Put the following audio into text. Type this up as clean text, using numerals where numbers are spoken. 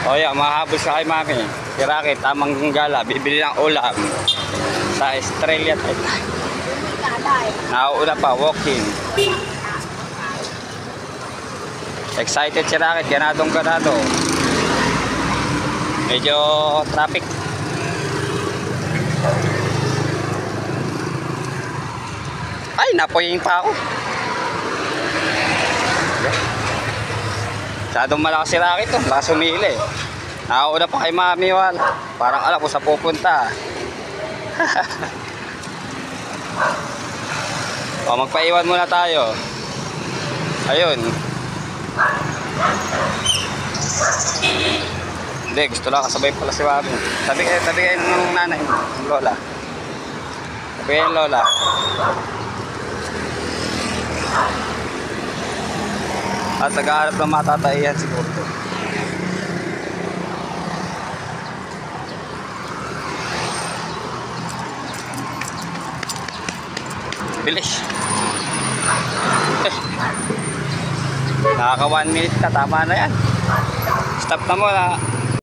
O yan, mahabol sa kay mami. Si Rocky, tamang gala, bibili ng ulam. Sa Australia tayo. Nauuna pa, walking. Excited si Rocky, ganadong ganado. Medyo traffic. Ay, napoying pa ako. Masyadong malakas si Rocky to, lakas humili. Nakauna pa kay mami, wala. Parang alam ko sa pupunta. O, magpaiwan muna tayo. Ayun. Hindi, gusto lang kasabay pala si mami. Sabi kayo ng nanay, ng lola. Sabi kayo ng lola. At nag-aarap ng matataihan siguro to. Bilis. Nakaka 1 minute ka, tama na yan. Stop na mo na.